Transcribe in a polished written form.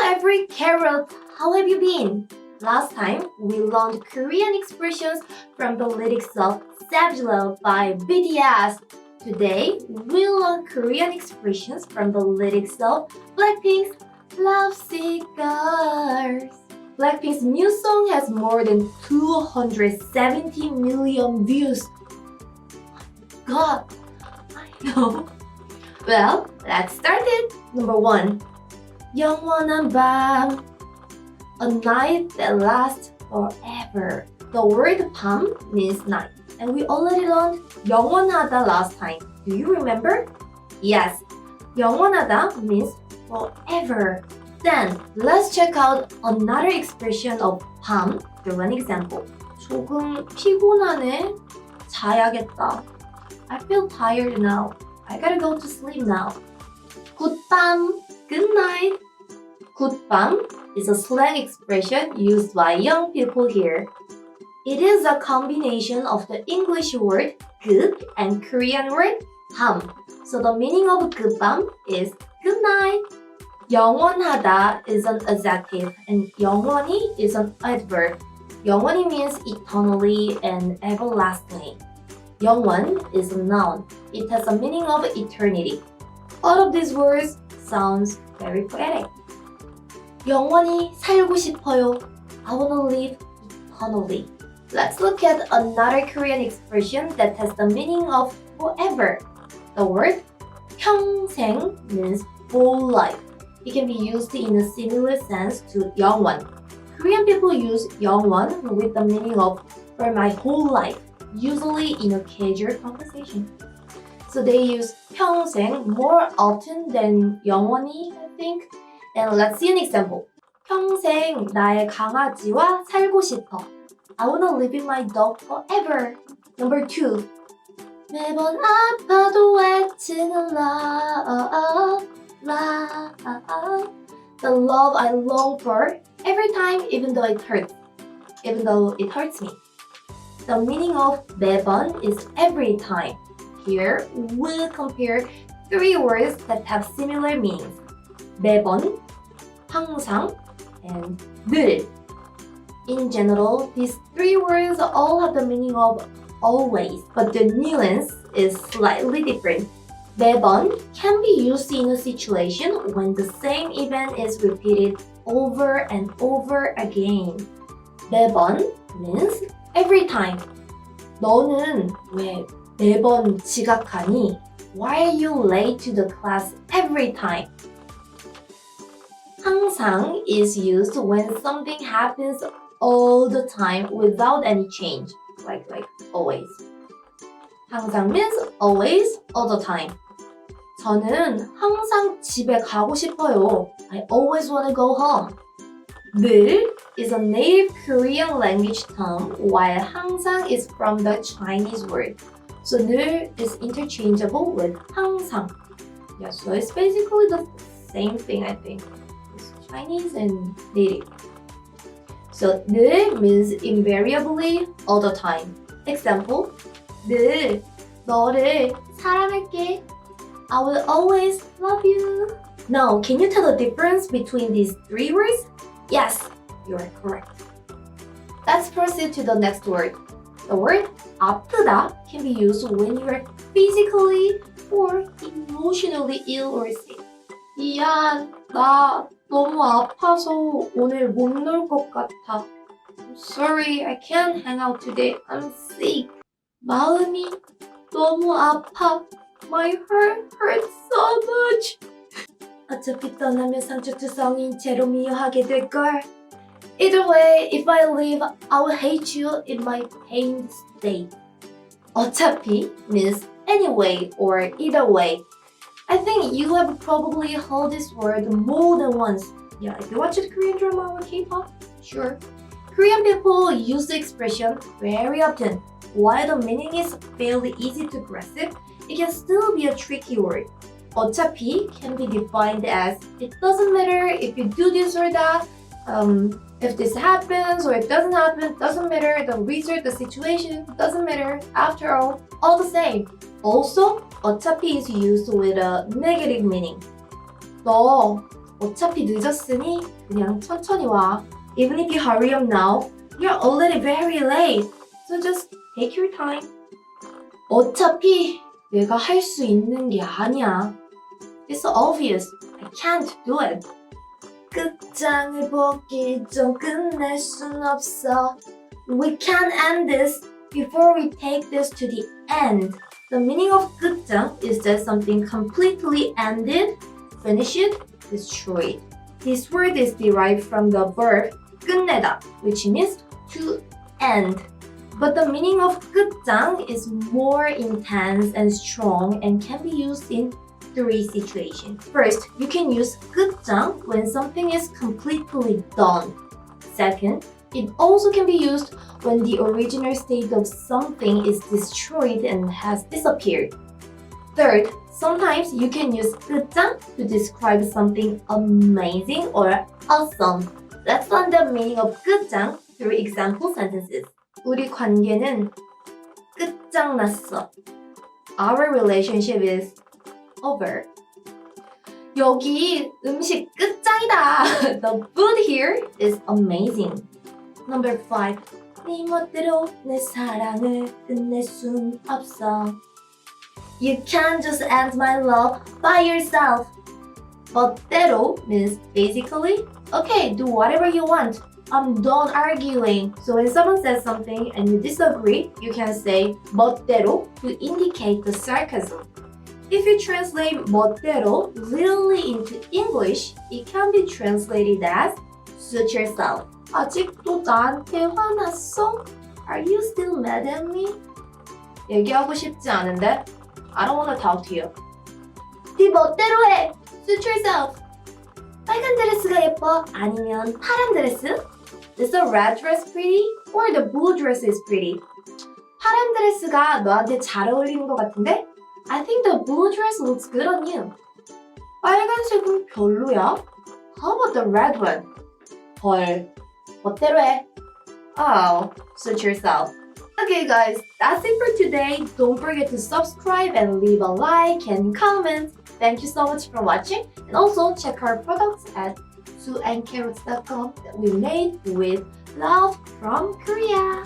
every carrot! How have you been? Last time, we learned Korean expressions from the lyrics of Savage Love by BTS. Today, we'll learn Korean expressions from the lyrics of BlackPink's Lovesick Girls. BlackPink's new song has more than 270 million views. God, I know. Well, let's start it. Number 1. 영원한 밤, a night that lasts forever. The word 밤 means night, and we already learned 영원하다 last time. Do you remember? Yes, 영원하다 means forever. Then, let's check out another expression of 밤 through an example. 조금 피곤하네. 자야겠다. I feel tired now. I gotta go to sleep now. 굿밤, good night. 굿밤 is a slang expression used by young people here. It is a combination of the English word good and Korean word 밤. So the meaning of 굿밤 is good night. 영원하다 is an adjective and 영원히 is an adverb. 영원히 means eternally and everlastingly. 영원 is a noun. It has a meaning of eternity. All of these words sounds very poetic. 영원히 살고 싶어요. I wanna live eternally. Let's look at another Korean expression that has the meaning of forever. The word 평생 means whole life. It can be used in a similar sense to 영원. Korean people use 영원 with the meaning of for my whole life, usually in a casual conversation. So they use 평생 more often than 영원히, I think. And let's see an example. 평생 나의 강아지와 살고 싶어. I wanna live with my dog forever. Number 2. 매번 아파도 외치는 love. The love I long for every time, even though it hurts me. The meaning of 매번 is every time. Here, we'll compare 3 words that have similar meanings. 매번, 항상, and 늘. In general, these 3 words all have the meaning of always, but the nuance is slightly different. 매번 can be used in a situation when the same event is repeated over and over again. 매번 means every time. 너는 왜 매번 지각하니? Why are you late to the class every time? 항상 is used when something happens all the time without any change, like always. 항상 means always, all the time. 저는 항상 집에 가고 싶어요. I always want to go home. 늘 is a native Korean language term, while 항상 is from the Chinese word. So 늘 is interchangeable with 항상. Yeah, so it's basically the same thing, I think. It's Chinese and native. So 늘 means invariably, all the time. Example, 늘 너를 사랑할게. I will always love you. Now, can you tell the difference between these 3 words? Yes, you are correct. Let's proceed to the next word. The word 아프다 can be used when you are physically or emotionally ill or sick. 미안, 나 너무 아파서 오늘 못 놀 것 같아. I'm sorry, I can't hang out today. I'm sick. 마음이 너무 아파. My heart hurts so much. 어차피 떠나면 상처투성인 채로 미워하게 될걸. Either way, if I leave, I will hate you in my pained state. 어차피 means anyway or either way. I think you have probably heard this word more than once. Yeah, if you watch a Korean drama or K-pop, sure. Korean people use the expression very often. While the meaning is fairly easy to grasp, it can still be a tricky word. 어차피 can be defined as it doesn't matter if you do this or that, if this happens or it doesn't happen, doesn't matter, the result, the situation, doesn't matter, after all the same. Also, 어차피 is used with a negative meaning. 너 어차피 늦었으니 그냥 천천히 와. Even if you hurry up now, you're already very late. So just take your time. 어차피 내가 할 수 있는 게 아니야. It's so obvious. I can't do it. 끝장을 보기 좀 끝낼 순 없어. We can't end this before we take this to the end. The meaning of 끝장 is that something completely ended, finished, destroyed. This word is derived from the verb 끝내다, which means to end. But the meaning of 끝장 is more intense and strong and can be used in 3 situations. First, you can use 끝장 when something is completely done. Second, it also can be used when the original state of something is destroyed and has disappeared. Third, sometimes you can use 끝장 to describe something amazing or awesome. Let's learn the meaning of 끝장 through example sentences. 우리 관계는 끝장났어. Our relationship is over. 여기 음식 끝장이다. The food here is amazing. Number 5. 네 멋대로 내 사랑을 끝낼 순 없어. You can't just end my love by yourself. 멋대로 means basically, okay, do whatever you want. I'm done arguing. So when someone says something and you disagree, you can say 멋대로 to indicate the sarcasm. If you translate 멋대로 literally into English, it can be translated as suit yourself. 아직도 나한테 화났어? Are you still mad at me? 얘기하고 싶지 않은데 I don't want to talk to you. 네 멋대로 해! Suit yourself! 빨간 드레스가 예뻐? 아니면 파란 드레스? Is the red dress pretty? Or the blue dress is pretty? 파란 드레스가 너한테 잘 어울리는 것 같은데? I think the blue dress looks good on you. 빨간색은 별로야? How about the red one? 헐, 멋대로 해. Oh, suit yourself. Okay guys, that's it for today. Don't forget to subscribe and leave a like and comment. Thank you so much for watching. And also check our products at sooandcarrots.com that we made with love from Korea.